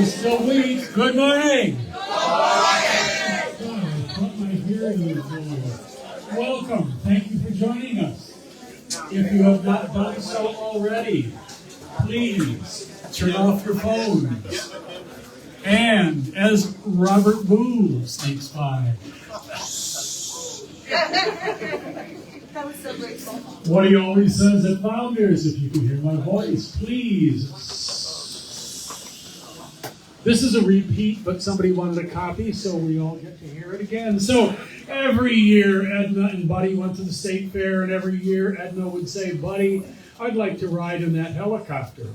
It's still weak. Good morning. Good morning. What my hearing is doing. Welcome. Thank you for joining us. If you have not done so already, please turn off your phones. And as Robert Boo sneaks by, That was so grateful. what he always says at Founders, if you can hear my voice, please. This is a repeat, but somebody wanted a copy, so we all get to hear it again. So every year, Edna and Buddy went to the state fair, and every year Edna would say, Buddy, I'd like to ride in that helicopter.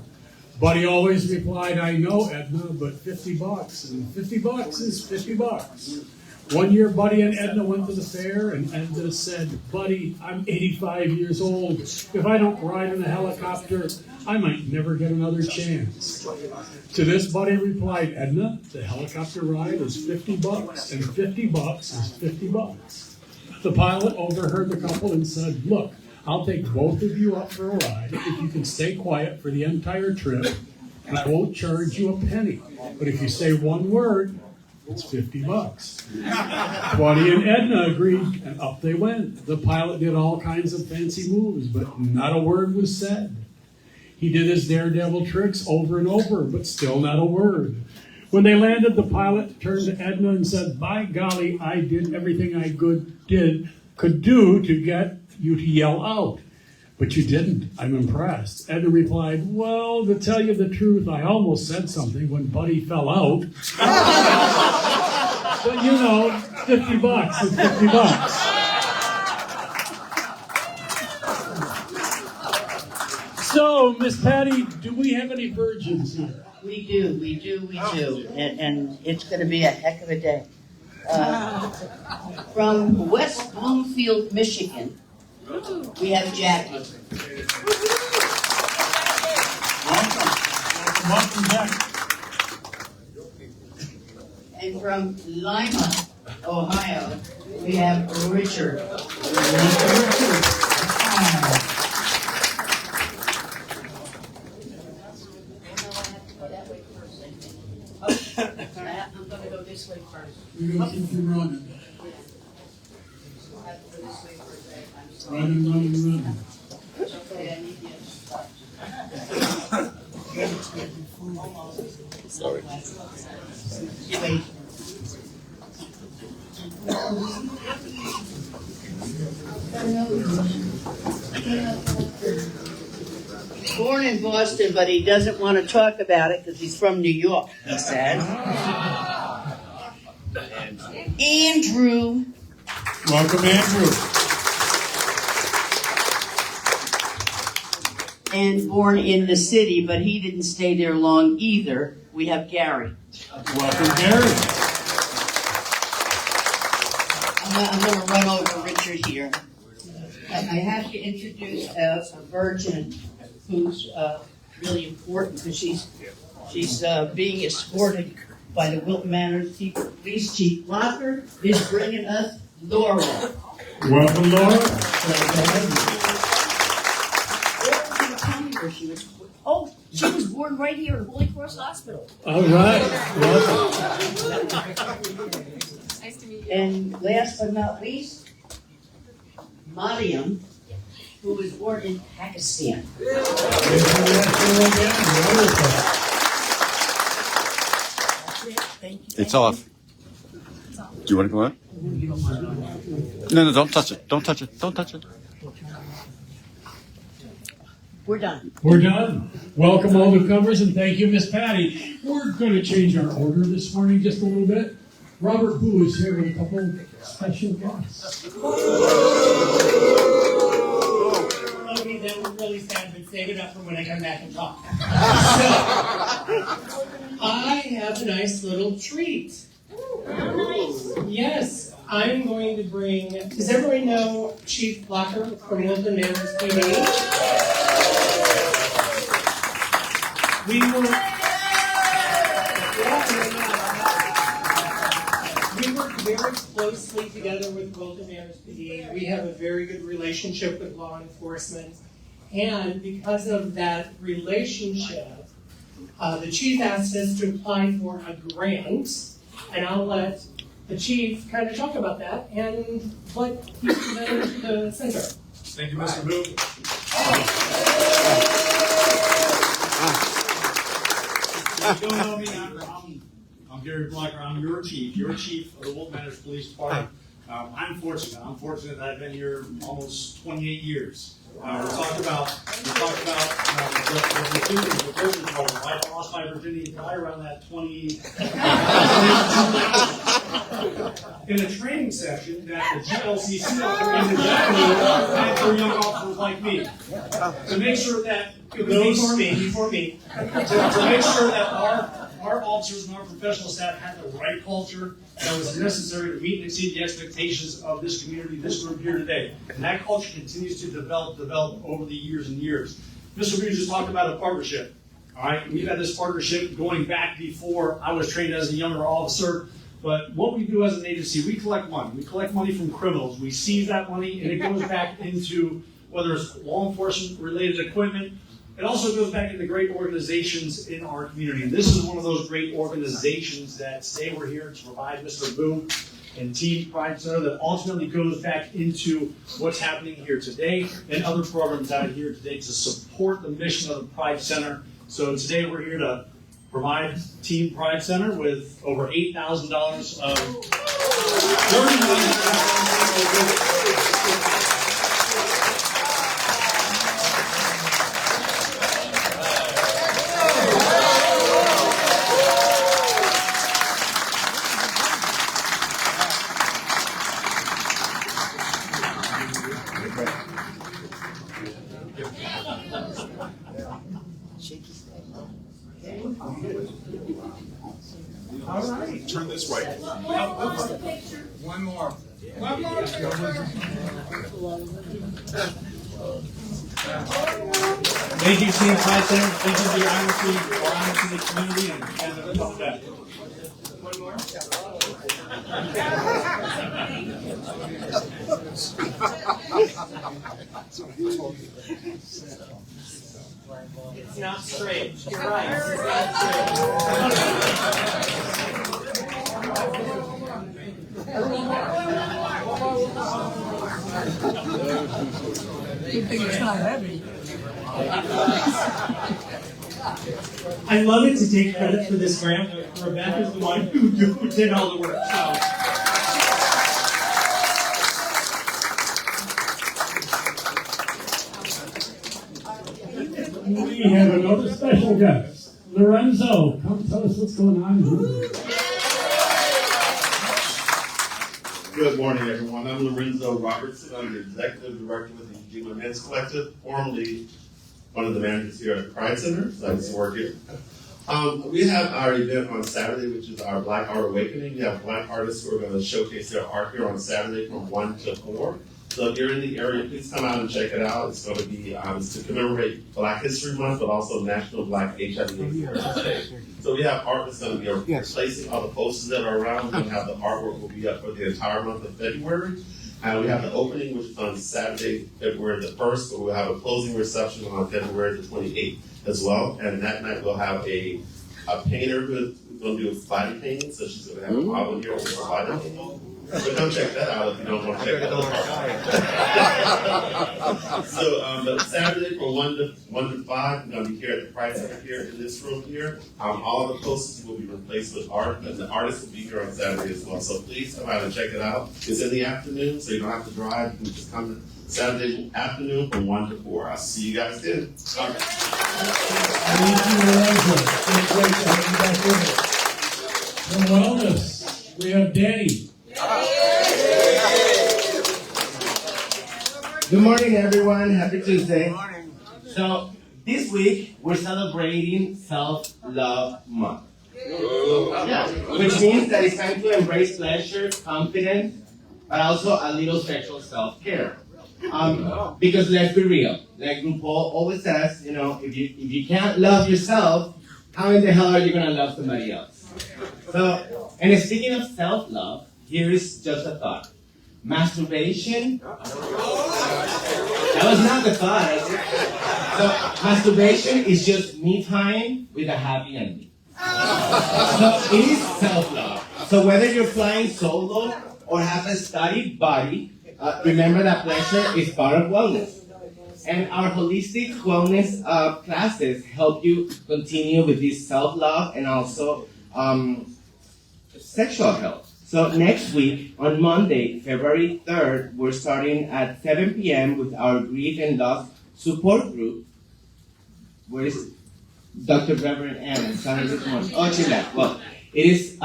Buddy always replied, I know, Edna, but $50, and $50 is $50. One year, Buddy and Edna went to the fair, and Edna said, Buddy, I'm 85 years old. If I don't ride in a helicopter, I might never get another chance. To this, Buddy replied, Edna, the helicopter ride is $50, and $50 is $50. The pilot overheard the couple and said, look, I'll take both of you up for a ride if you can stay quiet for the entire trip, and I won't charge you a penny. But if you say one word, it's $50. Buddy and Edna agreed, and up they went. The pilot did all kinds of fancy moves, but not a word was said. He did his daredevil tricks over and over, but still not a word. When they landed, the pilot turned to Edna and said, by golly, I did everything I could do to get you to yell out. But you didn't. I'm impressed. Edna replied, well, to tell you the truth, I almost said something when Buddy fell out. But you know, $50 is $50. So, Miss Patty, do we have any virgins here? We do. And it's going to be a heck of a day. From West Bloomfield, Michigan, we have Jackie. Welcome, Jackie. And from Lima, Ohio, we have Richard. I'm going to go this way first. We're going to keep you running. I'll have to go this way for a second. I'm sorry. Running. Okay, I need you. Sorry. Wait. Born in Boston, but he doesn't want to talk about it because he's from New York, he said. Andrew. Welcome, Andrew. And born in the city, but he didn't stay there long either. We have Gary. Welcome, Gary. I'm going to run over Richard here. I have to introduce a virgin who's really important because she's being escorted by the Wilton Manors Police Chief. Locker is bringing us Laura. Welcome, Laura. Where she was. Oh, she was born right here at Holy Cross Hospital. All right. Welcome. Nice to meet you. And last but not least, Mariam, who was born in Pakistan. It's off. Do you want to go on? No, don't touch it. Don't touch it. Don't touch it. We're done. We're done. Welcome all newcomers, and thank you, Miss Patty. We're going to change our order this morning just a little bit. Robert Boo is here with a couple of special guests. Okay, that was really sad, but save it up for when I come back and talk. So, I have a nice little treat. Yes, I'm going to bring. Does everybody know Chief Blocker from Wilton Manors PD? We work very closely together with Wilton Manors PD. We have a very good relationship with law enforcement. And because of that relationship, The chief asked us to apply for a grant, and I'll let the chief kind of talk about that and what he presented to the center. Thank you, Mr. Boone. If you don't know me, I'm Gary Blacker. I'm your chief of the Wilton Manors Police Department. I'm fortunate that I've been here almost 28 years. We talked about the prison program. I lost my virginity guy around that 20 in a training session that the GLCC had for young officers like me. To make sure that it was before me, to make sure that our officers and our professional staff had the right culture that was necessary to meet and exceed the expectations of this community, this group here today. And that culture continues to develop over the years and years. Mr. Reed just talked about a partnership. All right, we've had this partnership going back before I was trained as a younger officer. But what we do as an agency, we collect money. We collect money from criminals. We seize that money, and it goes back into whether it's law enforcement related equipment. It also goes back into great organizations in our community. And this is one of those great organizations that today we're here to provide Mr. Boone and Team Pride Center that ultimately goes back into what's happening here today and other programs out here today to support the mission of the Pride Center. So today we're here to provide Team Pride Center with over $8,000 of learning money. All right. Turn this way. One more. Thank you, Team Pride Center. Thank you for your honesty in the community and all that. One more. It's not strange. You're right. It's not strange. It's not heavy. I love it to take credit for this grant, but Rebecca's the one who did all the work. So. We have another special guest, Lorenzo. Come tell us what's going on here. Good morning, everyone. I'm Lorenzo Robertson. I'm the Executive Director with the Ujima Men's Collective, formerly one of the managers here at the Pride Center. So I used to work here. We have our event on Saturday, which is our Black Art Awakening. We have Black artists who are going to showcase their art here on Saturday from 1 to 4. So if you're in the area, please come out and check it out. It's going to be it's to commemorate Black History Month, but also National Black HIV Day. So we have art that's going to be replacing all the posters that are around. We're going to have the artwork will be up for the entire month of February. And we have the opening, which is on Saturday, February the 1st, but we'll have a closing reception on February the 28th as well. And that night we'll have a painter who's going to do a body painting, so she's going to have a model here with a body painting. So come check that out if you don't want to check that out. So, but Saturday from 1 to 5, we're going to be here at the Pride Center here in this room here. All the posters will be replaced with art, and the artists will be here on Saturday as well. So please come out and check it out. It's in the afternoon, so you don't have to drive. You can just come Saturday afternoon from 1 to 4. I'll see you guys then. All right. Thank you, Lorenzo. It's great to have you back with us. From Wellness, we have Danny. Good morning, everyone. Happy Tuesday. Good morning. So, this week, we're celebrating Self-Love Month. Yeah, which means that it's time to embrace pleasure, confidence, but also a little sexual self-care. Because let's be real. Like RuPaul always says, you know, if you can't love yourself, how in the hell are you going to love somebody else? So, and speaking of self-love, here is just a thought. Masturbation? That was not the thought. So masturbation is just me time with a happy ending. So it is self-love. So whether you're flying solo or have a studied body, remember that pleasure is part of wellness. And our holistic wellness classes help you continue with this self-love and also sexual health. So next week, on Monday, February 3rd, we're starting at 7 p.m. with our grief and loss support group. Where is Dr. Reverend Ann? Started this morning. Oh, she left. Well, it is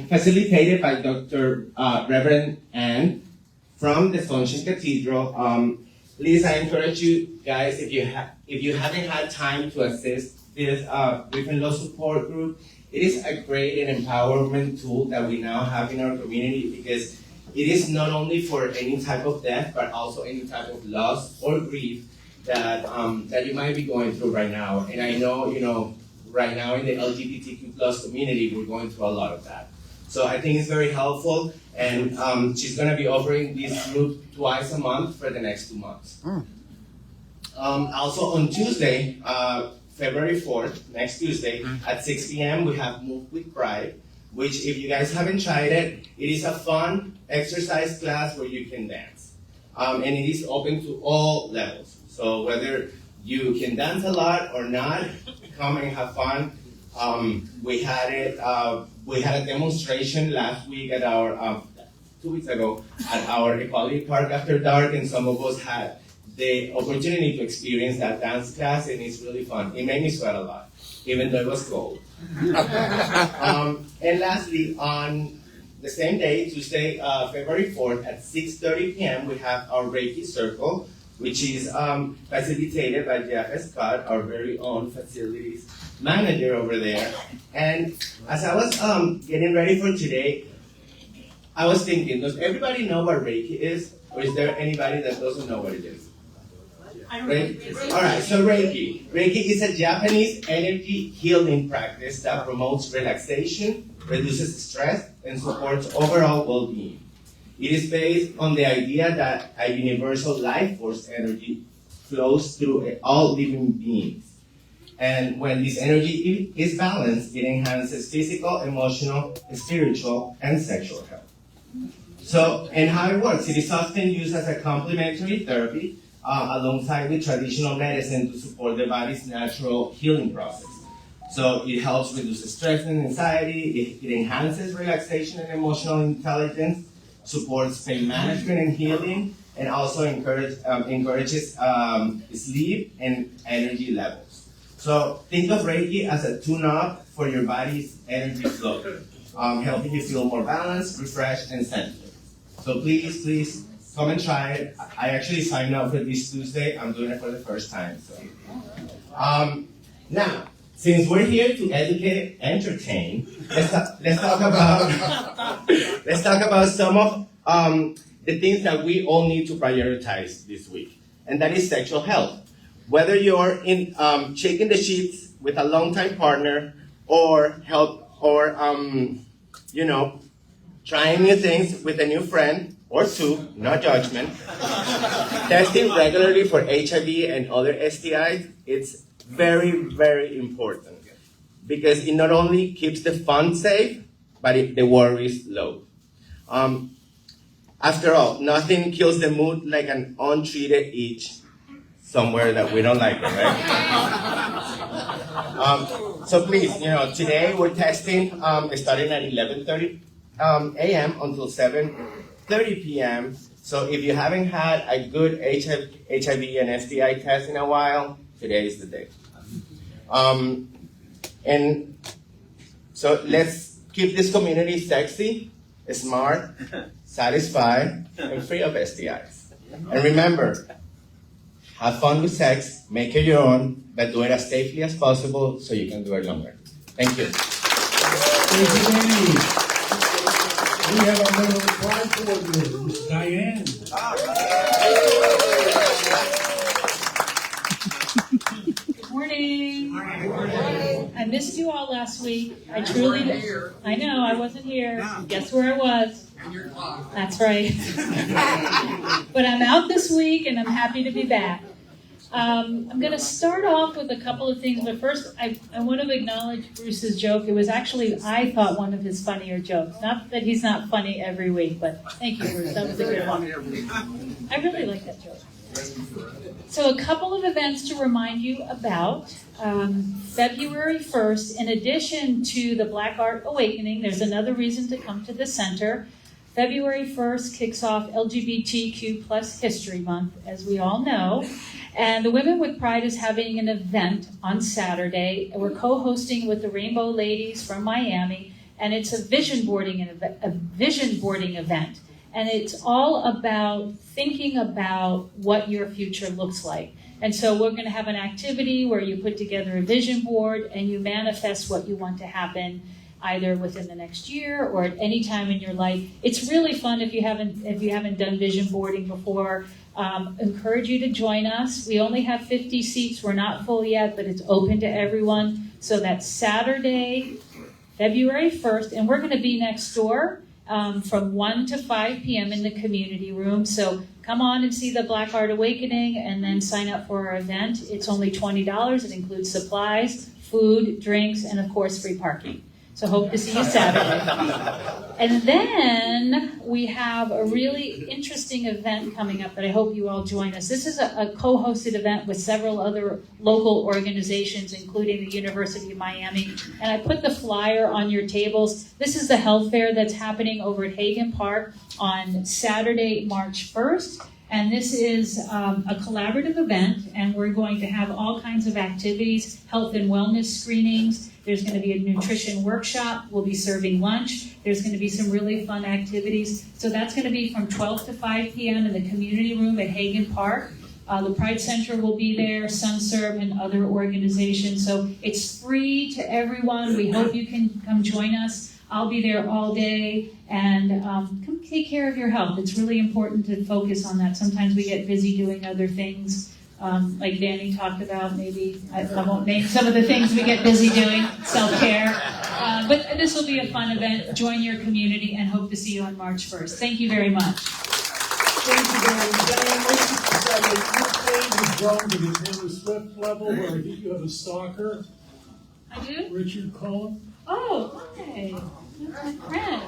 facilitated by Dr. Reverend Ann from the Sunshine Cathedral. Please, I encourage you guys, if you haven't had time to assist this grief and loss support group, it is a great and empowerment tool that we now have in our community because it is not only for any type of death, but also any type of loss or grief that you might be going through right now. And I know, right now in the LGBTQ plus community, we're going through a lot of that. So I think it's very helpful, and she's going to be offering this group twice a month for the next 2 months. Also on Tuesday, February 4th, next Tuesday, at 6 p.m., we have Move with Pride, which if you guys haven't tried it, it is a fun exercise class where you can dance. And it is open to all levels. So whether you can dance a lot or not, come and have fun. We had a demonstration last week at our, 2 weeks ago, at our Equality Park After Dark, and some of us had the opportunity to experience that dance class, and it's really fun. It made me sweat a lot, even though it was cold. And lastly, on the same day, Tuesday, February 4th, at 6:30 p.m., we have our Reiki Circle, which is facilitated by Jeff Scott, our very own facilities manager over there. And as I was getting ready for today, I was thinking, does everybody know what Reiki is? Or is there anybody that doesn't know what it is? Reiki? All right, so Reiki. Reiki is a Japanese energy healing practice that promotes relaxation, reduces stress, and supports overall well-being. It is based on the idea that a universal life force energy flows through all living beings. And when this energy is balanced, it enhances physical, emotional, spiritual, and sexual health. So, and how it works, it is often used as a complementary therapy alongside with traditional medicine to support the body's natural healing process. So it helps reduce stress and anxiety, it enhances relaxation and emotional intelligence, supports pain management and healing, and also encourages sleep and energy levels. So think of Reiki as a tune-up for your body's energy flow, helping you feel more balanced, refreshed, and centered. So please come and try it. I actually signed up for this Tuesday. I'm doing it for the first time. So, now, since we're here to educate and entertain, let's talk about some of the things that we all need to prioritize this week, and that is sexual health. Whether you're in shaking the sheets with a longtime partner, or trying new things with a new friend or two, no judgment. Testing regularly for HIV and other STIs, it's very, very important because it not only keeps the fun safe, but the worries low. After all, nothing kills the mood like an untreated itch somewhere that we don't like it, right? So please, today we're testing starting at 11:30 a.m. until 7:30 p.m. So if you haven't had a good HIV and STI test in a while, today is the day. And so let's keep this community sexy, smart, satisfied, and free of STIs. And remember, have fun with sex, make it your own, but do it as safely as possible so you can do it longer. Thank you. Thank you, Danny. We have our member of the Pride coordinator, Miss Diane. Good morning. I missed you all last week. I know, I wasn't here. Guess where I was? That's right. But I'm out this week and I'm happy to be back. I'm going to start off with a couple of things, but first I want to acknowledge Bruce's joke. It was actually, I thought, one of his funnier jokes. Not that he's not funny every week, but thank you, Bruce. That was a good one. I really like that joke. So a couple of events to remind you about. February 1st, in addition to the Black Art Awakening, there's another reason to come to the center. February 1st kicks off LGBTQ plus History Month, as we all know. And the Women with Pride is having an event on Saturday. We're co-hosting with the Rainbow Ladies from Miami, and it's a vision boarding event. And it's all about thinking about what your future looks like. And so we're going to have an activity where you put together a vision board and you manifest what you want to happen either within the next year or at any time in your life. It's really fun if you haven't done vision boarding before. Encourage you to join us. We only have 50 seats. We're not full yet, but it's open to everyone. So that's Saturday, February 1st, and we're going to be next door from 1 to 5 p.m. in the community room. So come on and see the Black Art Awakening and then sign up for our event. It's only $20. It includes supplies, food, drinks, and of course free parking. So hope to see you Saturday. And then we have a really interesting event coming up that I hope you all join us. This is a co-hosted event with several other local organizations, including the University of Miami. And I put the flyer on your tables. This is the health fair that's happening over at Hagen Park on Saturday, March 1st. And this is a collaborative event, and we're going to have all kinds of activities, health and wellness screenings. There's going to be a nutrition workshop. We'll be serving lunch. There's going to be some really fun activities. So that's going to be from 12 to 5 p.m. in the community room at Hagen Park. The Pride Center will be there, SunServe, and other organizations. So it's free to everyone. We hope you can come join us. I'll be there all day, and come take care of your health. It's really important to focus on that. Sometimes we get busy doing other things, like Danny talked about. Maybe I won't name some of the things we get busy doing, self-care. But this will be a fun event. Join your community, and hope to see you on March 1st. Thank you very much. Thank you, Diane. Diane, what you said is your page has grown to the Taylor Swift level, where I think you have a stalker. I do? Richard Cullen. Oh, hi. That's my friend.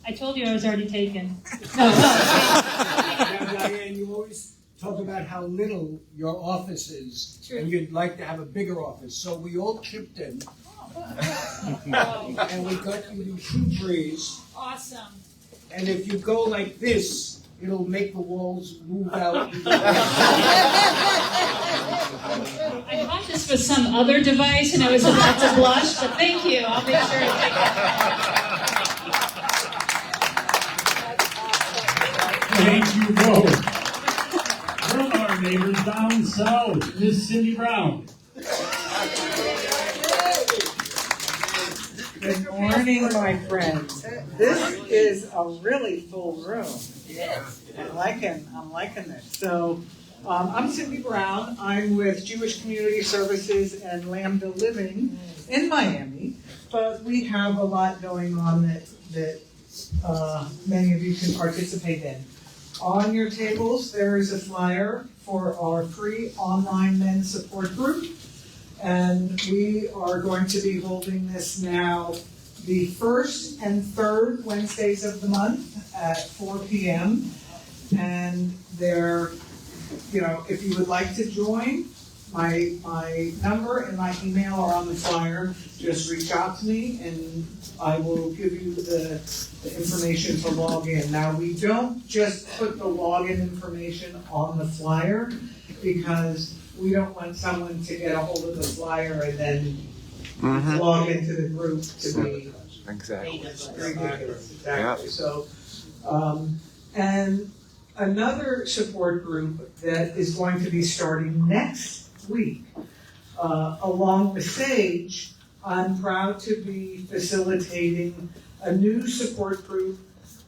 I told you I was already taken. No. Now, Diane, you always talk about how little your office is, and you'd like to have a bigger office. So we all chipped in, and we got you these shoe trees. Awesome. And if you go like this, it'll make the walls move out. I bought this with some other device, and I was about to blush, but thank you. I'll make sure to take it. Thank you both. From our neighbors down south, Miss Cindy Brown. Good morning, my friends. This is a really full room. I'm liking this. So, I'm Cindy Brown. I'm with Jewish Community Services and Lambda Living in Miami. But we have a lot going on that many of you can participate in. On your tables, there is a flyer for our free online men's support group. And we are going to be holding this now the first and third Wednesdays of the month at 4 p.m. And there, if you would like to join, my number and my email are on the flyer. Just reach out to me and I will give you the information to log in. Now, we don't just put the login information on the flyer because we don't want someone to get a hold of the flyer and then log into the group to be ridiculous. Exactly. So, and another support group that is going to be starting next week, along with Sage, I'm proud to be facilitating a new support group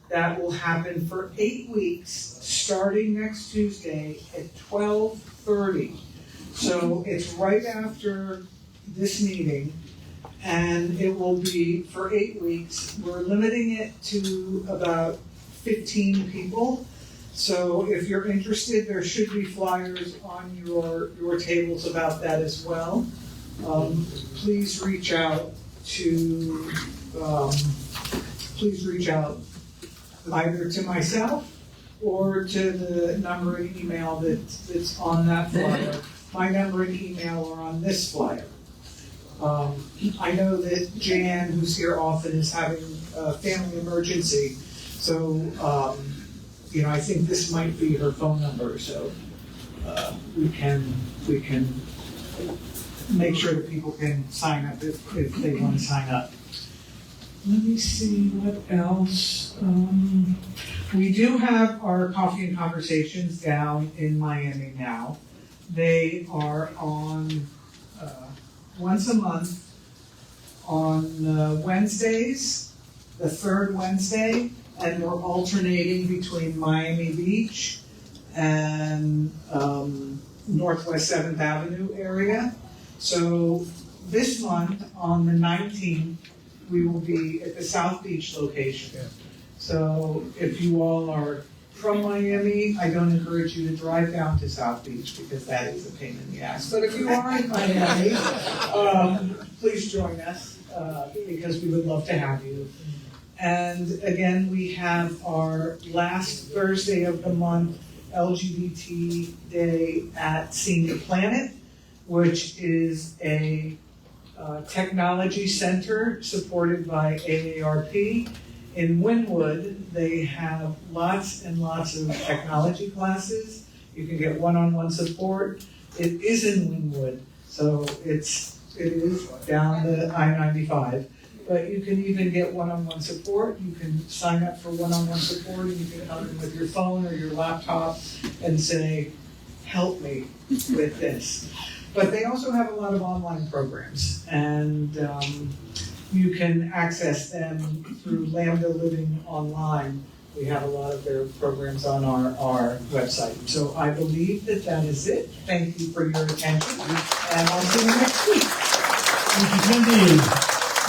that will happen for 8 weeks, starting next Tuesday at 12:30. So it's right after this meeting, and it will be for 8 weeks. We're limiting it to about 15 people, So if you're interested, there should be flyers on your tables about that as well. Please reach out either to myself or to the number and email that's on that flyer. My number and email are on this flyer. I know that Jan, who's here often, is having a family emergency, so I think this might be her phone number. So we can make sure that people can sign up if they want to sign up. Let me see what else. We do have our coffee and conversations down in Miami now. They are on once a month on Wednesdays, the third Wednesday, and we're alternating between Miami Beach and Northwest 7th Avenue area. So this month, on the 19th, we will be at the South Beach location. So if you all are from Miami, I don't encourage you to drive down to South Beach because that is a pain in the ass. But if you are in Miami, please join us because we would love to have you. And again, we have our last Thursday of the month, LGBT Day at Senior Planet, which is a technology center supported by AARP. In Wynwood, they have lots and lots of technology classes. You can get one-on-one support. It is in Wynwood, so it is down the I-95. But you can even get one-on-one support. You can sign up for one-on-one support, and you can come in with your phone or your laptop and say, help me with this. But they also have a lot of online programs, and you can access them through Lambda Living Online. We have a lot of their programs on our website. So I believe that is it. Thank you for your attention, and I'll see you next week. Thank you, Cindy.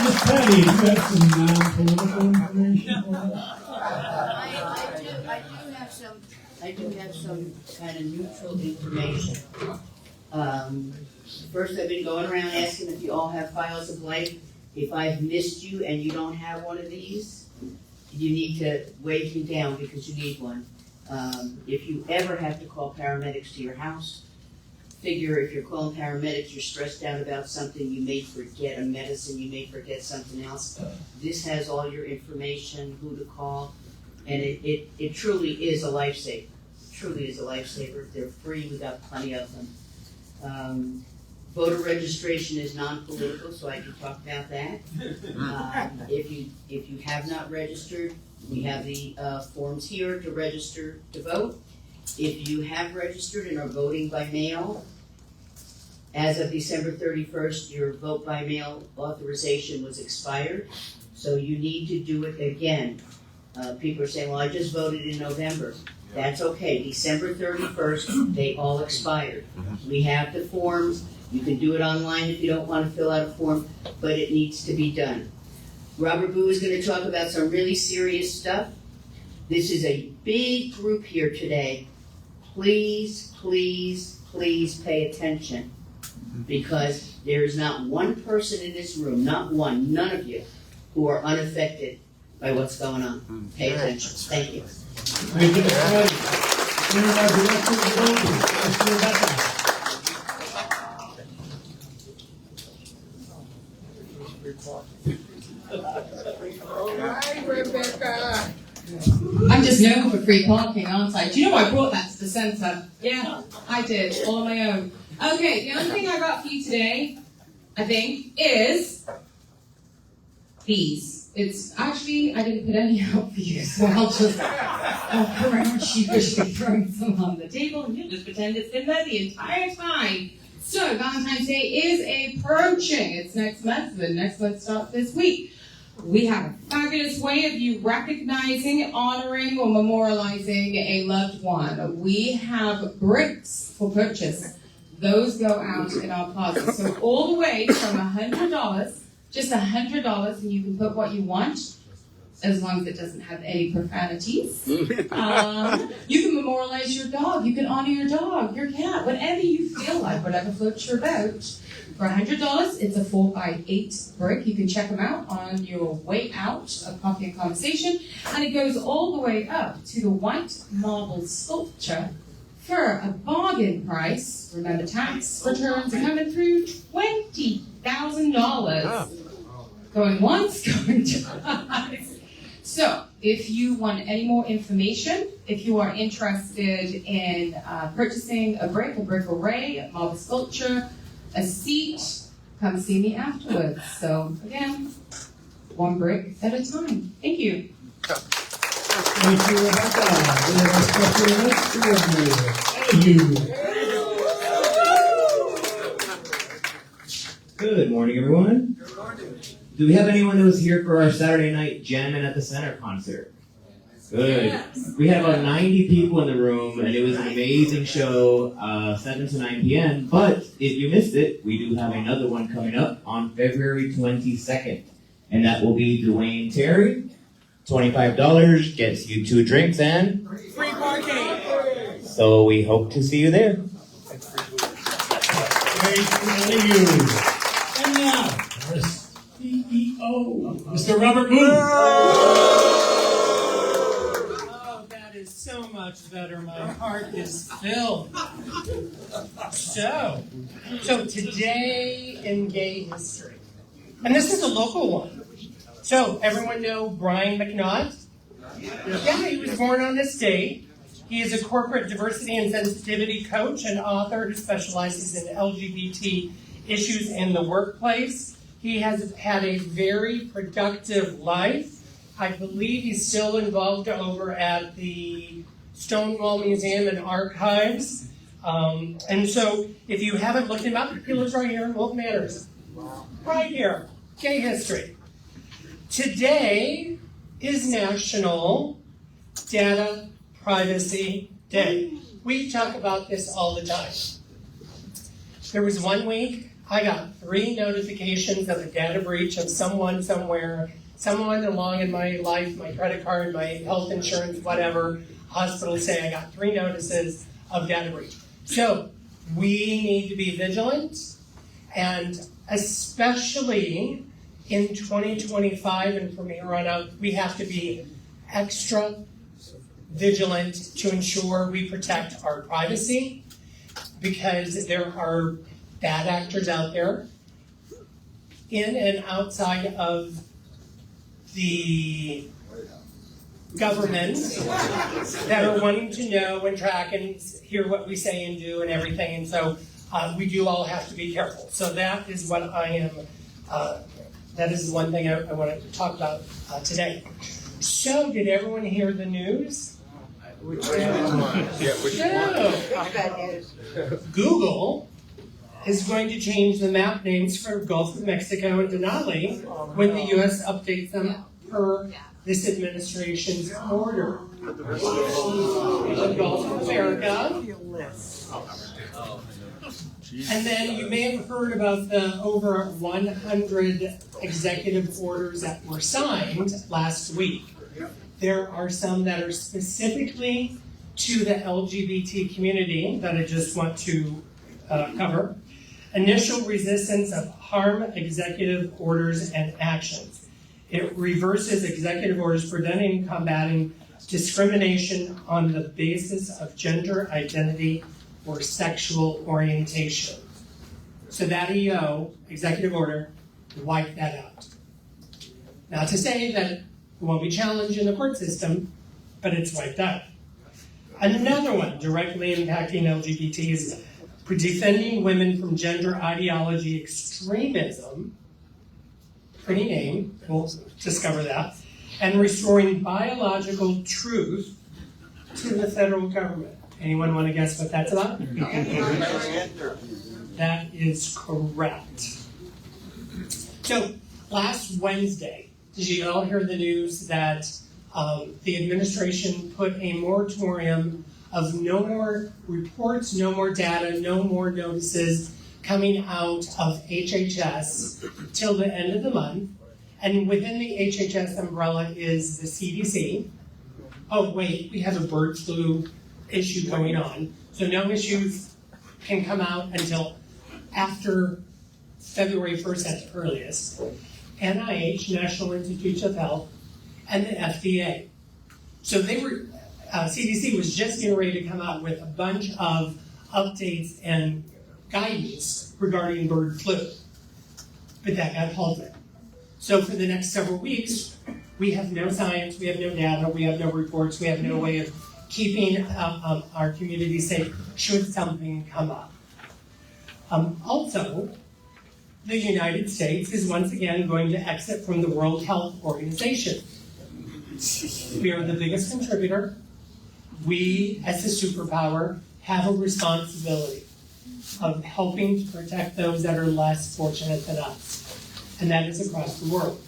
Miss Patty, you have some non-political information for us? I do have some kind of neutral information. First, I've been going around asking if you all have files of life. If I've missed you and you don't have one of these, you need to wave me down because you need one. If you ever have to call paramedics to your house, figure if you're calling paramedics, you're stressed out about something, you may forget a medicine, you may forget something else. This has all your information, who to call, and it truly is a lifesaver. It truly is a lifesaver. They're free, we got plenty of them. Voter registration is non-political, so I can talk about that. If you have not registered, we have the forms here to register to vote. If you have registered and are voting by mail, as of December 31st, your vote by mail authorization was expired, so you need to do it again. People are saying, well, I just voted in November. That's okay. December 31st, they all expired. We have the forms. You can do it online if you don't want to fill out a form, but it needs to be done. Robert Boo is going to talk about some really serious stuff. This is a big group here today. Please, please, please pay attention, because there is not one person in this room, not one, none of you, who are unaffected by what's going on. Pay attention. Thank you. Thank you, Patty. Director of Voting, Mr. Rebecca. Hi, Rebecca. I'm just known for free parking, aren't I? Do you know I brought that to the centre? Yeah, I did, all on my own. Okay, the only thing I got for you today, I think, is these. It's actually, I didn't put any out for you, so I'll just walk around sheepishly throwing some on the table, and you'll just pretend it's been there the entire time. So, Valentine's Day is approaching. It's next month, the next month starts this week. We have a fabulous way of you recognizing, honoring, or memorializing a loved one. We have bricks for purchase. Those go out in our plaza. So all the way from $100, just $100, and you can put what you want. as long as it doesn't have any profanities. You can memorialize your dog. You can honor your dog, your cat, whatever you feel like, whatever floats your boat. For $100, it's a 4x8 brick. You can check them out on your way out of Coffee and Conversation. And it goes all the way up to the white marble sculpture for a bargain price. Remember, tax returns are coming through $20,000. Going once, going twice. So, if you want any more information, if you are interested in purchasing a brick array, a marble sculpture, a seat, come see me afterwards. So, again, one brick at a time. Thank you. Thank you, Rebecca. We have a special guest coordinator. Thank you. Good morning, everyone. Good morning. Do we have anyone that was here for our Saturday night Jammin' at the Center concert? Good. Yes. We had about 90 people in the room, and it was an amazing show, 7 to 9 p.m. But if you missed it, we do have another one coming up on February 22nd, and that will be Dwayne Terry. $25 gets you 2 drinks and Free parking. So we hope to see you there. Thank you. And now, our CEO, Mr. Robert Moon. Oh, that is so much better. My heart is filled. So today in gay history, and this is a local one. So everyone know Brian McNaught? Yeah, he was born on this date. He is a corporate diversity and sensitivity coach and author who specializes in LGBT issues in the workplace. He has had a very productive life. I believe he's still involved over at the Stonewall Museum and Archives. And so if you haven't looked him up, he lives right here in Wilton Manors. Right here, gay history. Today is National Data Privacy Day. We talk about this all the time. There was one week I got 3 notifications of a data breach of someone somewhere, someone along in my life, my credit card, my health insurance, whatever, hospital say I got 3 notices of data breach. So we need to be vigilant, and especially in 2025 and from here on out, we have to be extra vigilant to ensure we protect our privacy, because there are bad actors out there in and outside of the government that are wanting to know and track and hear what we say and do and everything. And so we do all have to be careful. So that is what I am, that is one thing I want to talk about today. So did everyone hear the news? Google is going to change the map names for Gulf of Mexico and Denali when the U.S. updates them per this administration's order. The Gulf of America. And then you may have heard about the over 100 executive orders that were signed last week. There are some that are specifically to the LGBT community that I just want to cover. Initial resistance of harm executive orders and actions. It reverses executive orders preventing and combating discrimination on the basis of gender identity or sexual orientation. So that EO, executive order, wipe that out. Not to say that it won't be challenged in the court system, but it's wiped out. Another one directly impacting LGBT is for defending women from gender ideology extremism, pretty name, we'll discover that, and restoring biological truth to the federal government. Anyone want to guess what that's about? That is correct. So last Wednesday, did you all hear the news that the administration put a moratorium of no more reports, no more data, no more notices coming out of HHS till the end of the month, And within the HHS umbrella is the CDC. Oh, wait, we have a bird flu issue going on. So no issues can come out until after February 1st at the earliest. NIH, National Institutes of Health, and the FDA. So CDC was just getting ready to come out with a bunch of updates and guidance regarding bird flu. But that got halted. So for the next several weeks, we have no science, we have no data, we have no reports, we have no way of keeping our community safe should something come up. Also, the United States is once again going to exit from the World Health Organization. We are the biggest contributor. We, as a superpower, have a responsibility of helping to protect those that are less fortunate than us. And that is across the world.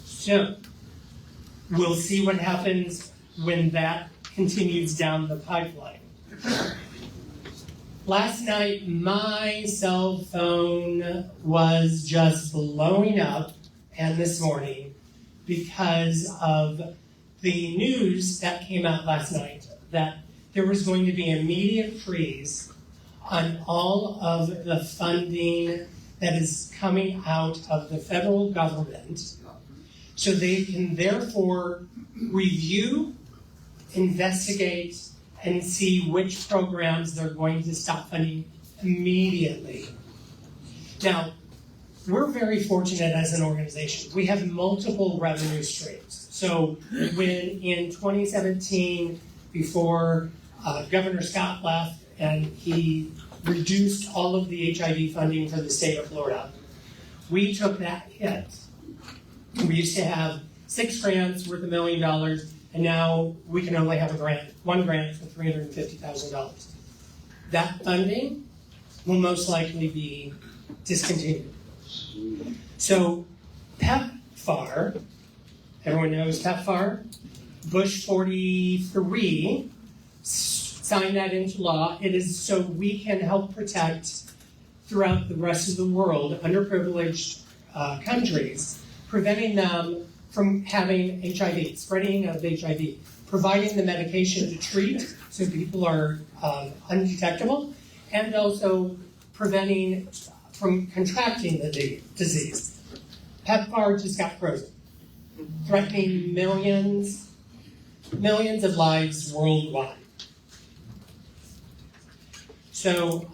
So, we'll see what happens when that continues down the pipeline. Last night, my cell phone was just blowing up, and this morning, because of the news that came out last night that there was going to be an immediate freeze on all of the funding that is coming out of the federal government, so they can therefore review, investigate, and see which programs they're going to stop funding immediately. Now, we're very fortunate as an organization. We have multiple revenue streams. So when in 2017, before Governor Scott left and he reduced all of the HIV funding for the state of Florida, we took that hit. We used to have 6 grants worth $1 million, and now we can only have one grant for $350,000. That funding will most likely be discontinued. So PEPFAR, everyone knows PEPFAR, Bush 43 signed that into law. It is so we can help protect throughout the rest of the world underprivileged countries, preventing them from having HIV, spreading of HIV, providing the medication to treat so people are undetectable, and also preventing from contracting the disease. PEPFAR just got frozen, threatening millions of lives worldwide. So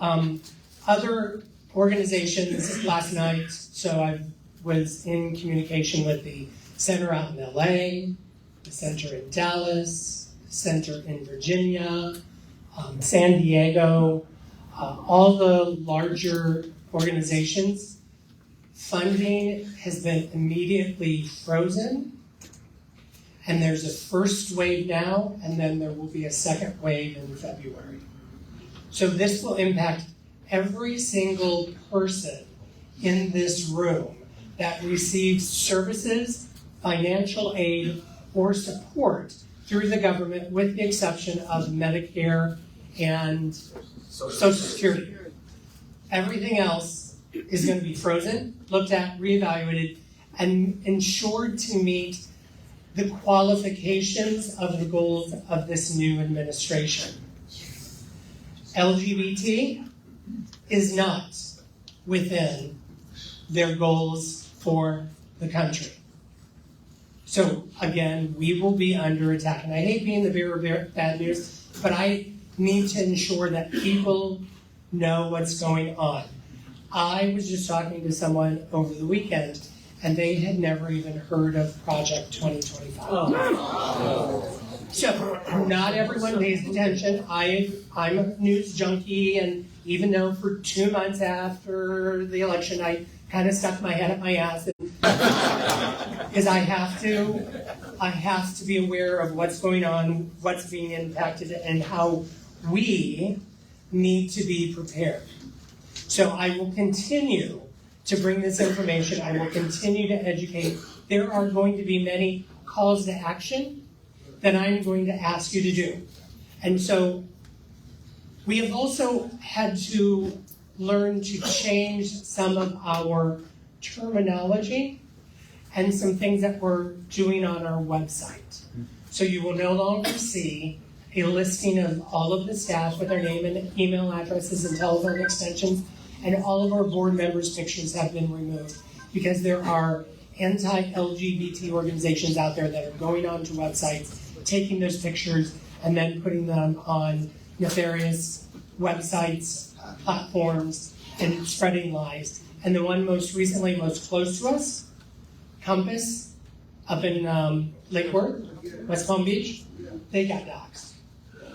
other organizations last night, so I was in communication with the center out in LA, the center in Dallas, the center in Virginia, San Diego, all the larger organizations. Funding has been immediately frozen, and there's a first wave now, and then there will be a second wave in February. So this will impact every single person in this room that receives services, financial aid, or support through the government, with the exception of Medicare and Social Security. Everything else is going to be frozen, looked at, reevaluated, and ensured to meet the qualifications of the goals of this new administration. LGBT is not within their goals for the country. So again, we will be under attack. And I hate being the bearer of bad news, but I need to ensure that people know what's going on. I was just talking to someone over the weekend, and they had never even heard of Project 2025. Oh. So not everyone pays attention. I'm a news junkie, and even though for 2 months after the election, I kind of stuck my head up my ass, is I have to be aware of what's going on, what's being impacted, and how we need to be prepared. So I will continue to bring this information. I will continue to educate. There are going to be many calls to action that I'm going to ask you to do. And so we have also had to learn to change some of our terminology and some things that we're doing on our website. So you will no longer see a listing of all of the staff with their name and email addresses and telephone extensions, and all of our board members' pictures have been removed because there are anti-LGBT organizations out there that are going onto websites, taking those pictures, and then putting them on nefarious websites, platforms, and spreading lies. And the one most recently, most close to us, Compass, up in Lake Worth, West Palm Beach, they got doxxed.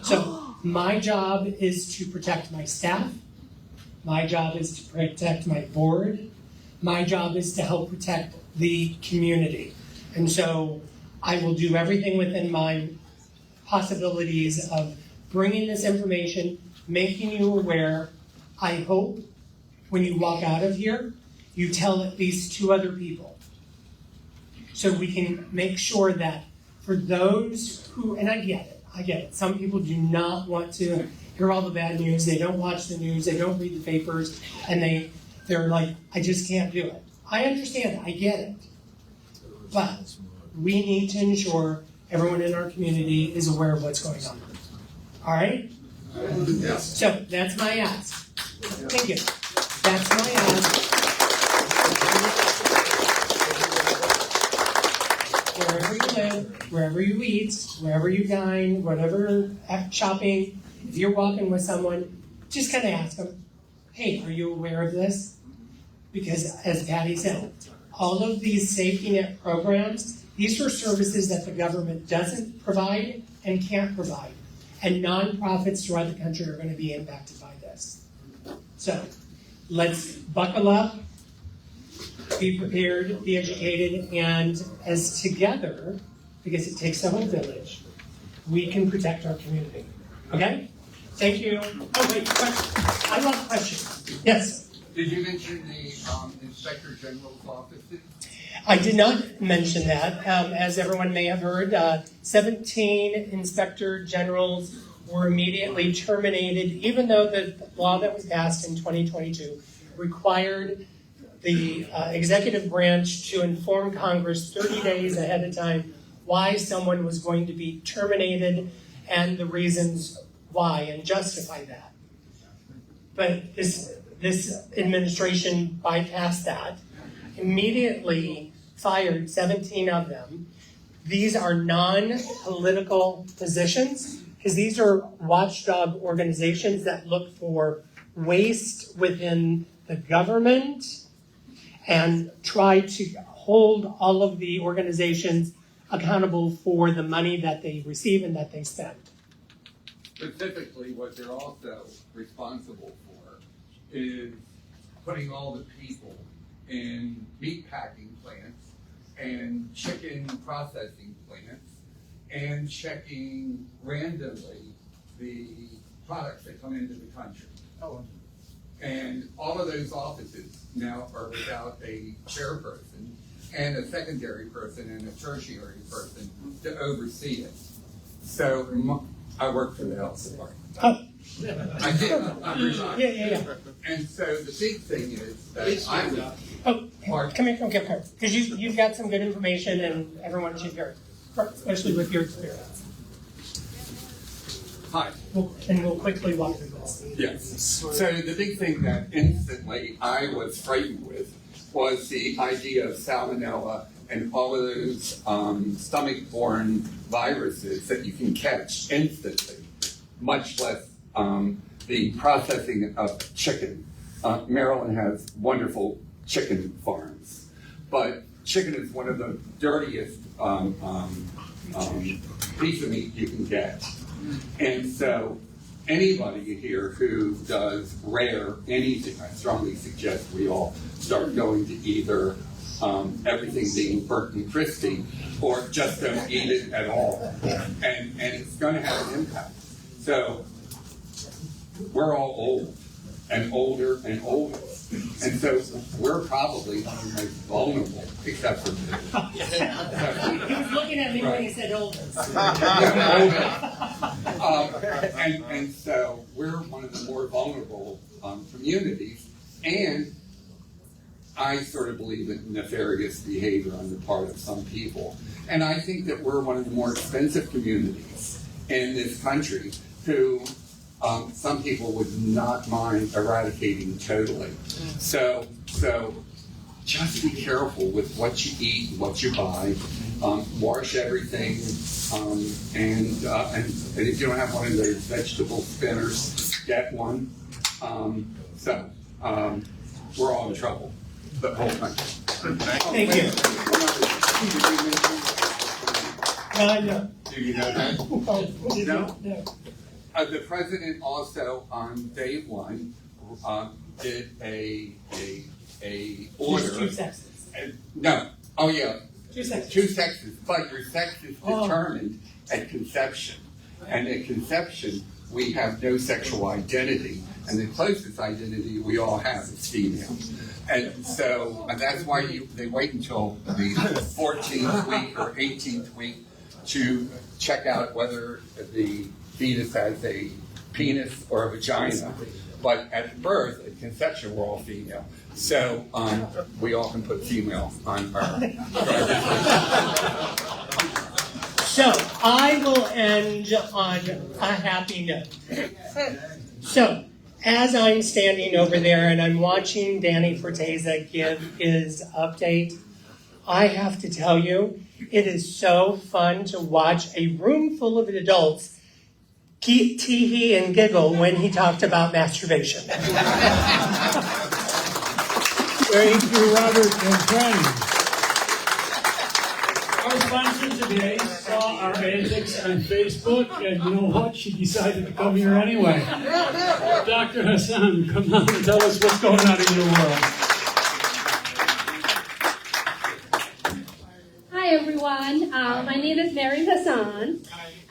So my job is to protect my staff. My job is to protect my board. My job is to help protect the community. And so I will do everything within my possibilities of bringing this information, making you aware. I hope when you walk out of here, you tell at least 2 other people. So we can make sure that for those who, and I get it, some people do not want to hear all the bad news, they don't watch the news, they don't read the papers, and they're like, I just can't do it. I understand, I get it. But we need to ensure everyone in our community is aware of what's going on. All right? Yes. So that's my ask. Thank you. That's my ask. Wherever you live, wherever you eat, wherever you dine, whatever shopping, if you're walking with someone, just kind of ask them, hey, are you aware of this? Because as Patty said, all of these safety net programs, these are services that the government doesn't provide and can't provide. And nonprofits throughout the country are going to be impacted by this. So let's buckle up, be prepared, be educated, and as together, because it takes a whole village, we can protect our community. Okay? Thank you. Oh, wait, question. I love questions. Yes? Did you mention the Inspector General's office? I did not mention that. As everyone may have heard, 17 Inspector Generals were immediately terminated, even though the law that was passed in 2022 required the executive branch to inform Congress 30 days ahead of time why someone was going to be terminated and the reasons why, and justify that. But this administration bypassed that, immediately fired 17 of them. These are non-political positions, because these are watchdog organizations that look for waste within the government and try to hold all of the organizations accountable for the money that they receive and that they spend. Specifically, what they're also responsible for is putting all the people in meat packing plants and chicken processing plants and checking randomly the products that come into the country. And all of those offices now are without a chairperson and a secondary person and a tertiary person to oversee it. So I work for the health department. I did. I'm resigned. Yeah. And so the big thing is that I would. Come here, because you've got some good information and everyone should hear it, especially with your experience. Hi. And we'll quickly walk through this. Yes. So the big thing that instantly I was frightened with was the idea of salmonella and all of those stomach-borne viruses that you can catch instantly, much less the processing of chicken. Maryland has wonderful chicken farms, but chicken is one of the dirtiest piece of meat you can get. And so anybody here who does rare anything, I strongly suggest we all start going to either everything being burnt and crispy or just don't eat it at all. And it's going to have an impact. So we're all old and older and older. And so we're probably the most vulnerable, except for me. He was looking at me when he said oldest. And so we're one of the more vulnerable communities. And I sort of believe in nefarious behavior on the part of some people. And I think that we're one of the more expensive communities in this country who some people would not mind eradicating totally. So just be careful with what you eat and what you buy. Wash everything, and if you don't have one of those vegetable spinners, get one. We're all in trouble, the whole country. Thank you. No. Do you know that? No? No. The president also on day one did a order. Just 2 sexes. No. Oh yeah. 2 sexes. 2 sexes, but your sex is determined at conception. And at conception, we have no sexual identity. And the closest identity we all have is female. And so that's why they wait until the 14th week or 18th week to check out whether the fetus has a penis or a vagina. But at birth, at conception, we're all female. So we all can put female on our So I will end on a happy note. So as I'm standing over there and I'm watching Danny Forteza give his update, I have to tell you, it is so fun to watch a room full of adults tee-hee and giggle when he talked about masturbation. Thank you, Robert and friends. Our sponsor today saw our antics on Facebook, and you know what? She decided to come here anyway. Dr. Hassan, come on and tell us what's going on in your world. Hi, everyone. My name is Mary Hassan.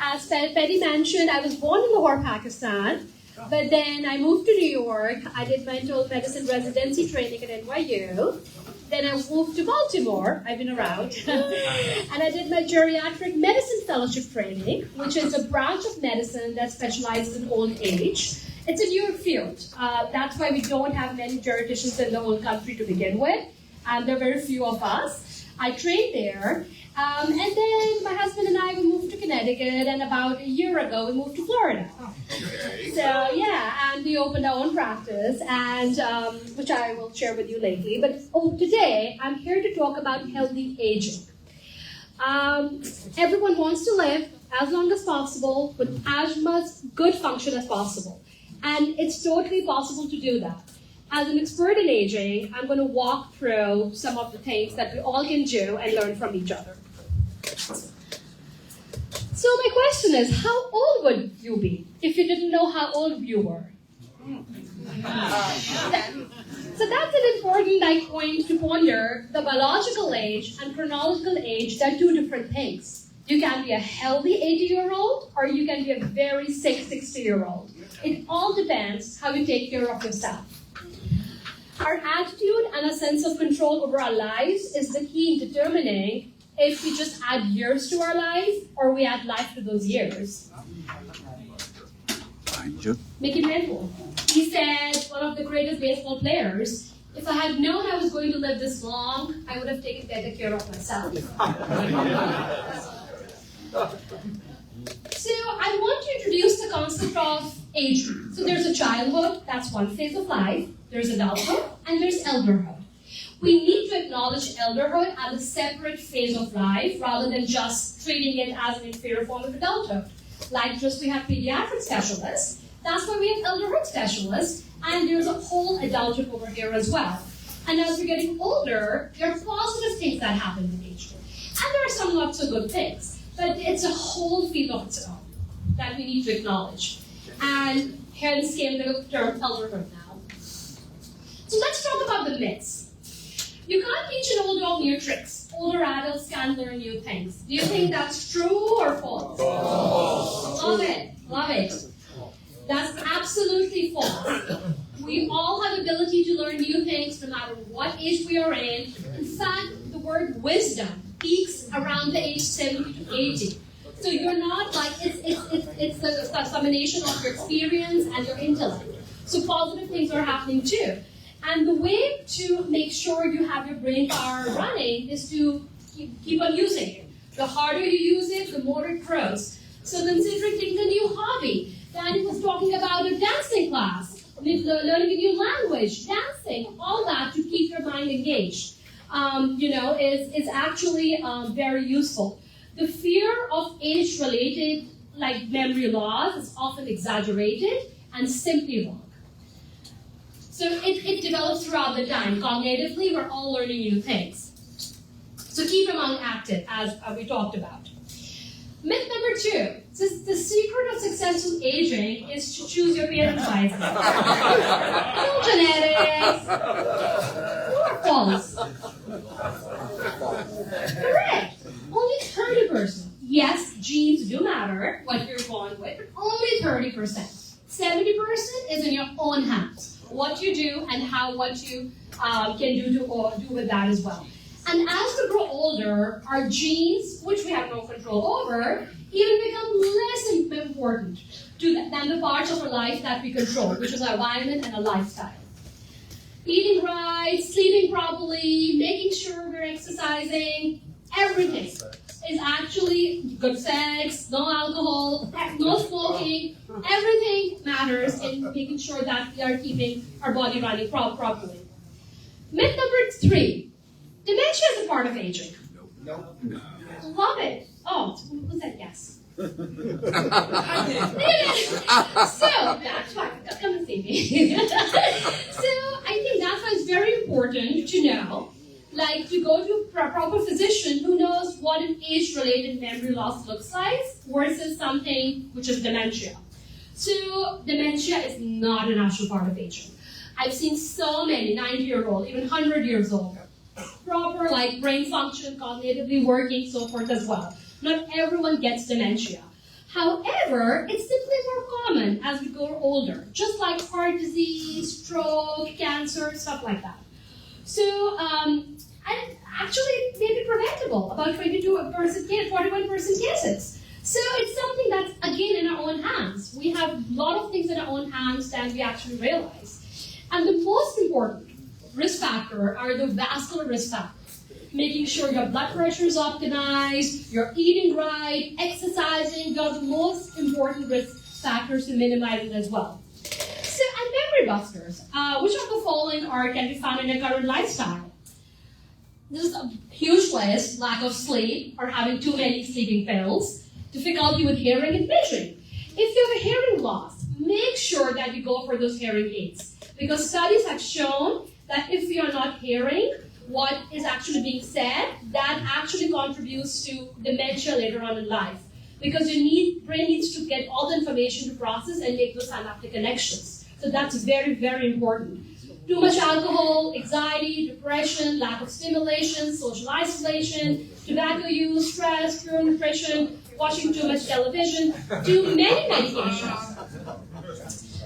As Betty mentioned, I was born in Lahore, Pakistan. But then I moved to New York. I did my internal medicine residency training at NYU. Then I moved to Baltimore. I've been around. And I did my geriatric medicine fellowship training, which is a branch of medicine that specializes in old age. It's a newer field. That's why we don't have many geriatricians in the whole country to begin with. And there are very few of us. I trained there. And then my husband and I, we moved to Connecticut, and about a year ago, we moved to Florida. So, yeah, and we opened our own practice, and which I will share with you later. But today, I'm here to talk about healthy aging. Everyone wants to live as long as possible with as much good function as possible. And it's totally possible to do that. As an expert in aging, I'm going to walk through some of the things that we all can do and learn from each other. So my question is, how old would you be if you didn't know how old you were? So that's an important point to ponder. The biological age and chronological age, they're two different things. You can be a healthy 80-year-old or you can be a very sick 60-year-old. It all depends how you take care of yourself. Our attitude and a sense of control over our lives is the key in determining if we just add years to our life or we add life to those years. Mickey Mantle. He said, one of the greatest baseball players, if I had known I was going to live this long, I would have taken better care of myself. So I want to introduce the concept of aging. So there's a childhood, that's one phase of life. There's adulthood, and there's elderhood. We need to acknowledge elderhood as a separate phase of life rather than just treating it as an inferior form of adulthood. Like just we have pediatric specialists, that's why we have elderhood specialists, and there's a whole adulthood over here as well. And as we're getting older, there are positive things that happen in age. And there are some not so good things, but it's a whole field of its own that we need to acknowledge. And hence came the term elderhood now. So let's talk about the myths. You can't teach an old dog new tricks. Older adults can learn new things. Do you think that's true or false? False. Love it. Love it. That's absolutely false. We all have ability to learn new things no matter what age we are in. In fact, the word wisdom peaks around the age 70 to 80. So you're not like, it's a summation of your experience and your intellect. So positive things are happening too. And the way to make sure you have your brain power running is to keep on using it. The harder you use it, the more it grows. So considering taking a new hobby, Diane was talking about a dancing class, learning a new language, dancing, all that to keep your mind engaged, is actually very useful. The fear of age-related, like memory loss, is often exaggerated and simply wrong. So it develops throughout the time. Cognitively, we're all learning new things. So keep your mind active, as we talked about. Myth number 2, the secret of successful aging is to choose your parents wisely. No genetics. False. Correct. Only 30%. Yes, genes do matter, what you're born with, but only 30%. 70% is in your own hands. What you do and what you can do with that as well. And as we grow older, our genes, which we have no control over, even become less important than the parts of our life that we control, which is our environment and our lifestyle. Eating right, sleeping properly, making sure we're exercising, everything is actually good sex, no alcohol, no smoking, everything matters in making sure that we are keeping our body running properly. Myth number 3. Dementia is a part of aging. No. Love it. Oh, who said yes? So, that's why. Come and see me. So, I think that's why it's very important to know, like, to go to a proper physician who knows what an age-related memory loss looks like versus something which is dementia. So, dementia is not a natural part of aging. I've seen so many 90-year-old, even 100 years old, proper like brain function, cognitively working, so forth as well. Not everyone gets dementia. However, it's simply more common as we grow older, just like heart disease, stroke, cancer, stuff like that. So, and actually, it may be preventable, about 41% cases. So it's something that's, again, in our own hands. We have a lot of things in our own hands than we actually realize. And the most important risk factor are the vascular risk factors. Making sure your blood pressure is optimized, you're eating right, exercising, are the most important risk factors to minimize it as well. So, and memory busters, which of the following can be found in your current lifestyle? This is a huge list: lack of sleep or having too many sleeping pills, difficulty with hearing and vision. If you have a hearing loss, make sure that you go for those hearing aids, because studies have shown that if we are not hearing what is actually being said, that actually contributes to dementia later on in life. Because your brain needs to get all the information to process and make those synaptic connections. So that's very, very important. Too much alcohol, anxiety, depression, lack of stimulation, social isolation, tobacco use, stress, poor nutrition, watching too much television, too many medications.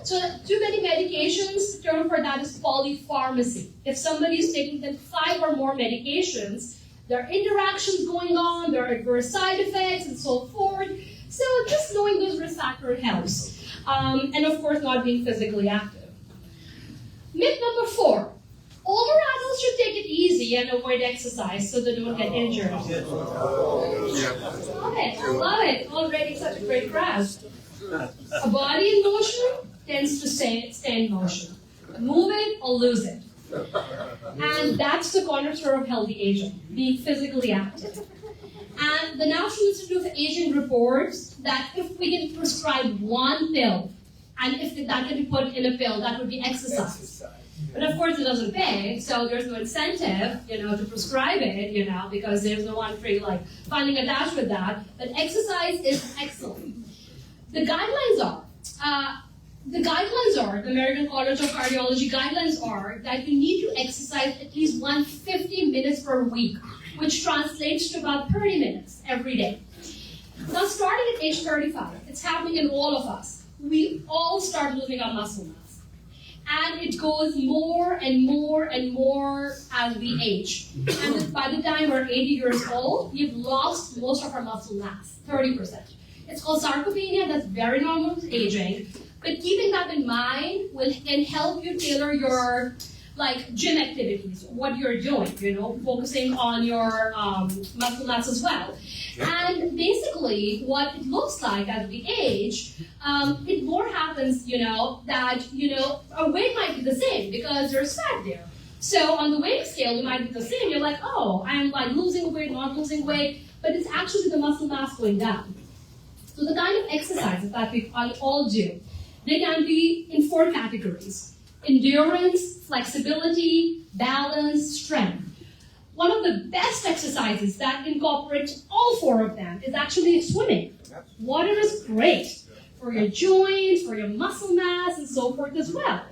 So too many medications, the term for that is polypharmacy. If somebody is taking them 5 or more medications, there are interactions going on, there are adverse side effects, and so forth. So just knowing those risk factors helps. And of course, not being physically active. Myth number 4. Older adults should take it easy and avoid exercise so they don't get injured. Love it. Already such a great crowd. A body in motion tends to stay in motion. Move it or lose it. And that's the cornerstone of healthy aging, being physically active. And the National Institute of Aging reports that if we can prescribe one pill, and if that can be put in a pill, that would be exercise. But of course it doesn't pay, so there's no incentive, to prescribe it, because there's no one free funding attached with that. But exercise is excellent. The guidelines are, the American College of Cardiology guidelines are that you need to exercise at least 150 minutes per week, which translates to about 30 minutes every day. Now, starting at age 35, it's happening in all of us. We all start losing our muscle mass. And it goes more and more and more as we age. And by the time we're 80 years old, we've lost most of our muscle mass, 30%. It's called sarcopenia, that's very normal with aging. But keeping that in mind can help you tailor your like gym activities, what you're doing, focusing on your muscle mass as well. And basically, what it looks like as we age, it more happens, that, our weight might be the same because there's fat there. So on the weight scale, it might be the same. You're like, oh, I'm like losing weight, not losing weight, but it's actually the muscle mass going down. So the kind of exercises that we all do, they can be in 4 categories: endurance, flexibility, balance, strength. One of the best exercises that incorporates all 4 of them is actually swimming. Water is great for your joints, for your muscle mass, and so forth as well.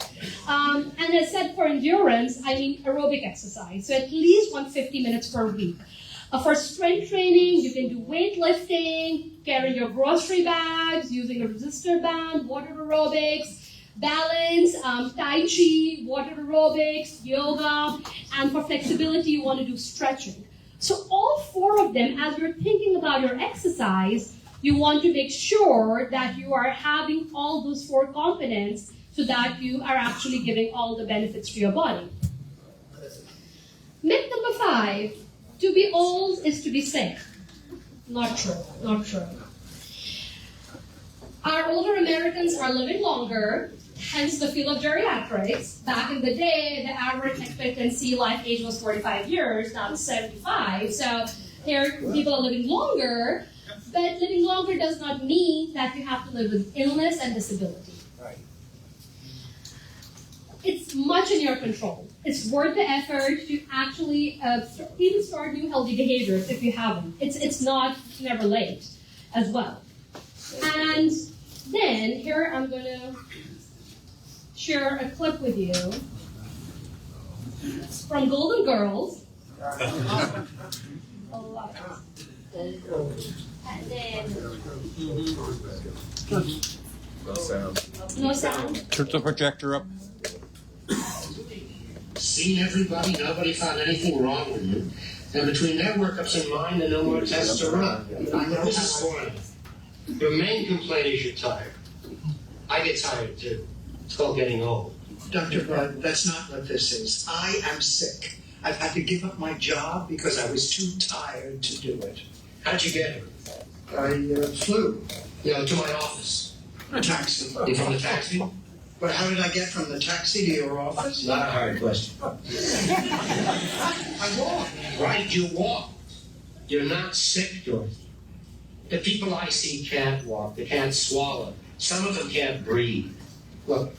And as I said, for endurance, I mean aerobic exercise, so at least 150 minutes per week. For strength training, you can do weightlifting, carrying your grocery bags, using a resistor band, water aerobics, balance, tai chi, water aerobics, yoga, and for flexibility, you want to do stretching. So all 4 of them, as you're thinking about your exercise, you want to make sure that you are having all those 4 components so that you are actually giving all the benefits to your body. Myth number 5, to be old is to be sick. Not true, not true. Our older Americans are living longer, hence the field of geriatrics. Back in the day, the average expectancy life age was 45 years, now it's 75. So here, people are living longer, but living longer does not mean that you have to live with illness and disability. Right. It's much in your control. It's worth the effort to actually even start new healthy behaviors if you haven't. It's never late as well. And then here I'm going to share a clip with you from Golden Girls. I love it. And then No sound. no sound. Turn the projector up. Seen everybody, nobody found anything wrong with you. And between their workups and mine, there are no more tests to run. This is for your main complaint is you're tired. I get tired too. It's called getting old. Dr. Bud, that's not what this is. I am sick. I've had to give up my job because I was too tired to do it. How'd you get here? I flew. To my office. A taxi. You from the taxi? But how did I get from the taxi to your office? Not a hard question. I walked. Why did you walk? You're not sick, Dorothy. The people I see can't walk. They can't swallow. Some of them can't breathe. Look,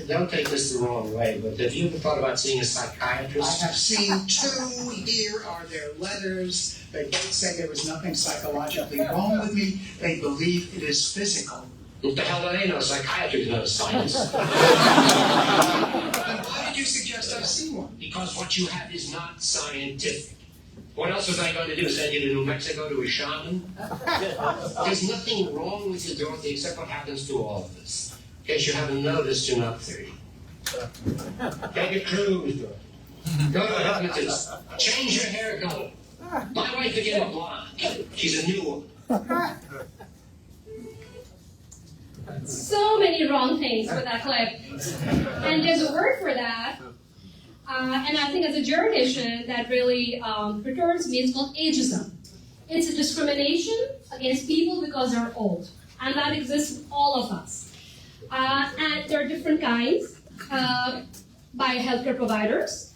don't take this the wrong way, but have you ever thought about seeing a psychiatrist? I have seen 2. Here are their letters. They both say there was nothing psychologically wrong with me. They believe it is physical. What the hell do they know? Psychiatry is not a science. Then why did you suggest I see one? Because what you have is not scientific. What else was I going to do? Send you to New Mexico to a shaman? There's nothing wrong with you, Dorothy, except what happens to all of us. In case you haven't noticed, you're not 30. Take a cruise, Dorothy. Go to a hypnotist. Change your hair color. My wife became a blonde. She's a new one. So many wrong things with that clip. And there's a word for that. And I think as a geriatrician, that really perturbs me. It's called ageism. It's a discrimination against people because they're old. And that exists in all of us. And there are different kinds by healthcare providers,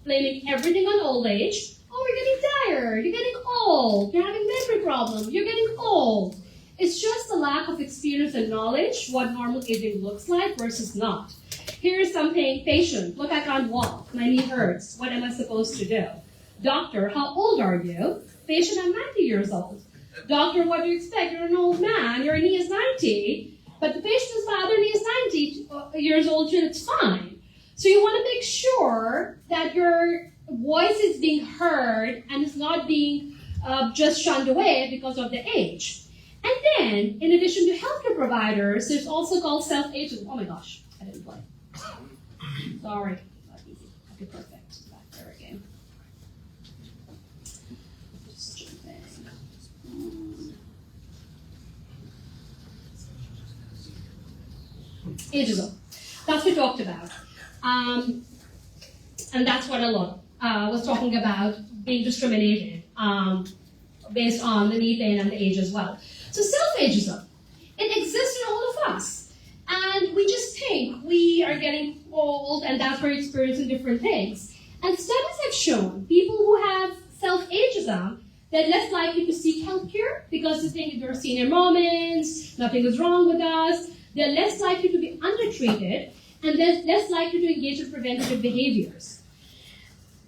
blaming everything on old age. Oh, you're getting tired, you're getting old, you're having memory problems, you're getting old. It's just a lack of experience and knowledge what normal aging looks like versus not. Here's something, patient, look, I can't walk, my knee hurts, what am I supposed to do? Doctor, how old are you? Patient, I'm 90 years old. Doctor, what do you expect? You're an old man, your knee is 90, but the patient's father knee is 90 years old and it's fine. So you want to make sure that your voice is being heard and is not being just shunned away because of the age. And then, in addition to healthcare providers, there's also called self-agent. Oh my gosh, I didn't play. Sorry, not easy. Okay, perfect. Back there again. Just jumping. Ageism. That's what we talked about. and that's what Alon was talking about, being discriminated based on the need, pain, and the age as well. So self-ageism, it exists in all of us. And we just think we are getting old and that's where we're experiencing different things. And studies have shown people who have self-ageism, they're less likely to seek health care because they think they're senior moments, nothing is wrong with us. They're less likely to be undertreated, and they're less likely to engage in preventative behaviors.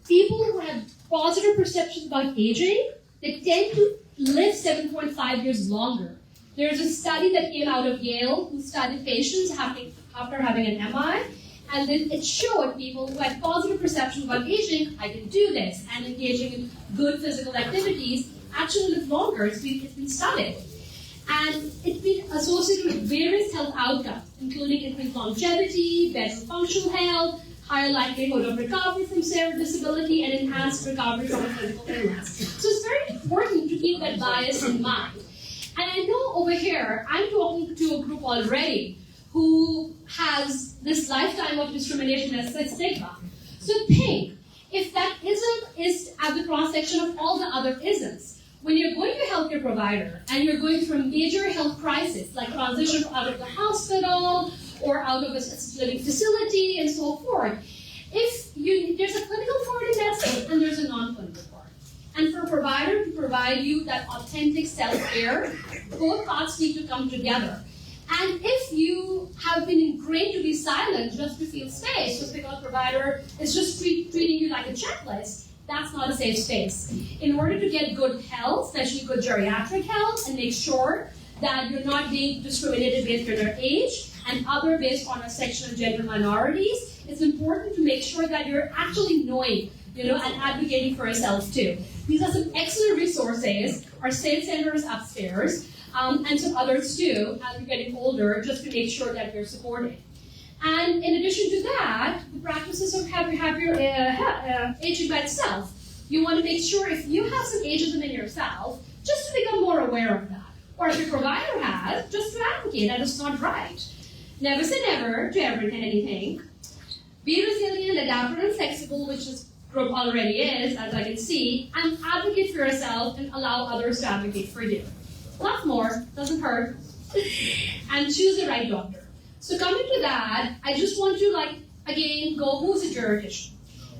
People who have positive perceptions about aging, they tend to live 7.5 years longer. There's a study that came out of Yale who studied patients after having an MI, and then it showed people who had positive perceptions about aging, I can do this, and engaging in good physical activities actually live longer. It's been studied. And it's been associated with various health outcomes, including increased longevity, better functional health, higher likelihood of recovery from severe disability, and enhanced recovery from a physical illness. So it's very important to keep that bias in mind. And I know over here, I'm talking to a group already who has this lifetime of discrimination as a stigma. So think, if that ism is at the cross-section of all the other isms, when you're going to a healthcare provider and you're going through a major health crisis, like transition out of the hospital or out of a assisted living facility and so forth, there's a clinical part in medicine and there's a non-clinical part. And for a provider to provide you that authentic self-care, both parts need to come together. And if you have been ingrained to be silent just to feel space, just because the provider is just treating you like a checklist, that's not a safe space. In order to get good health, especially good geriatric health, and make sure that you're not being discriminated based on your age and other based on a section of gender minorities, it's important to make sure that you're actually knowing, and advocating for yourself too. These are some excellent resources. Our state center is upstairs, and some others too, as we're getting older, just to make sure that we're supported. And in addition to that, the practices of happier aging by itself. You want to make sure if you have some ageism in yourself, just to become more aware of that. Or if your provider has, just to advocate that it's not right. Never say never to anything. Be resilient, adaptable, and flexible, which this group already is, as I can see, and advocate for yourself and allow others to advocate for you. Lots more, doesn't hurt. And choose the right doctor. So coming to that, I just want to again go, who's a geriatrician?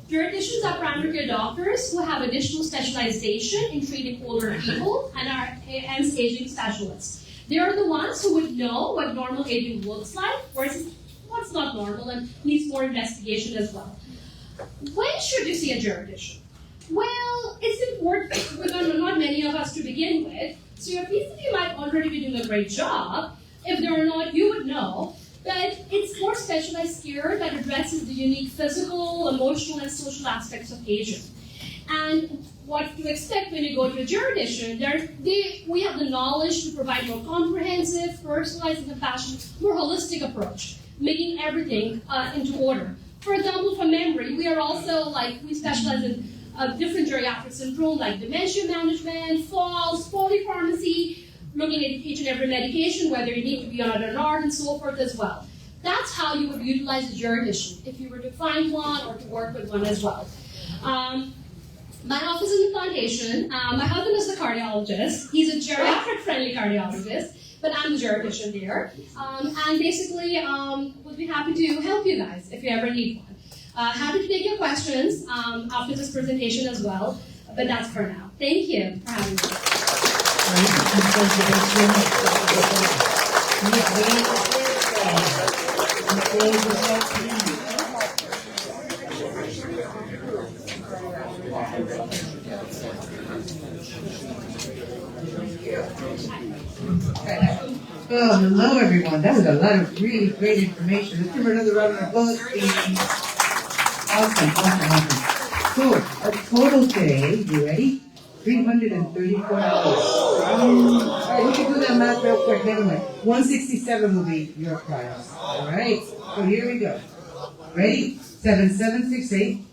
Geriatricians are primary care doctors who have additional specialization in treating older people and are hence aging specialists. They are the ones who would know what normal aging looks like versus what's not normal and needs more investigation as well. When should you see a geriatrician? Well, it's important, because not many of us to begin with, so your PCP might already be doing a great job. If they're not, you would know. But it's more specialized care that addresses the unique physical, emotional, and social aspects of aging. And what to expect when you go to a geriatrician, we have the knowledge to provide more comprehensive, personalized, and compassionate, more holistic approach, making everything into order. For example, for memory, we are also we specialize in different geriatric syndrome like dementia management, falls, polypharmacy, looking at each and every medication, whether you need to be on an ART and so forth as well. That's how you would utilize a geriatrician, if you were to find one or to work with one as well. My office is in the plantation. My husband is a cardiologist. He's a geriatric-friendly cardiologist, but I'm the geriatrician there. And basically, would be happy to help you guys if you ever need one. Happy to take your questions after this presentation as well, but that's for now. Thank you for having me. Well, hello everyone. That was a lot of really great information. Let's give her another round of applause, please. Awesome. So, our total today, you ready? $334. Alright, we can do that math real quick. Never mind. $167 will be your price. Alright, so here we go. Ready? 7768.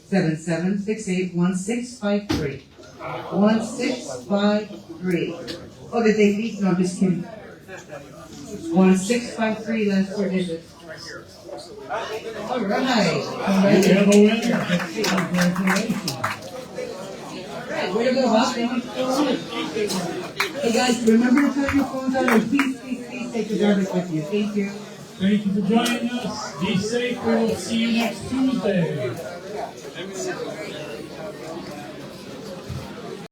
7768 1653. 1653. Oh, did they beat? No, I'm just kidding. 1653, last four digits. All right. We have a winner. Congratulations. Alright, way to go, Bob. Thank you so much. Hey guys, remember to turn your phones on and please take your garbage with you. Thank you. Thank you for joining us. Be safe. We will see you next Tuesday.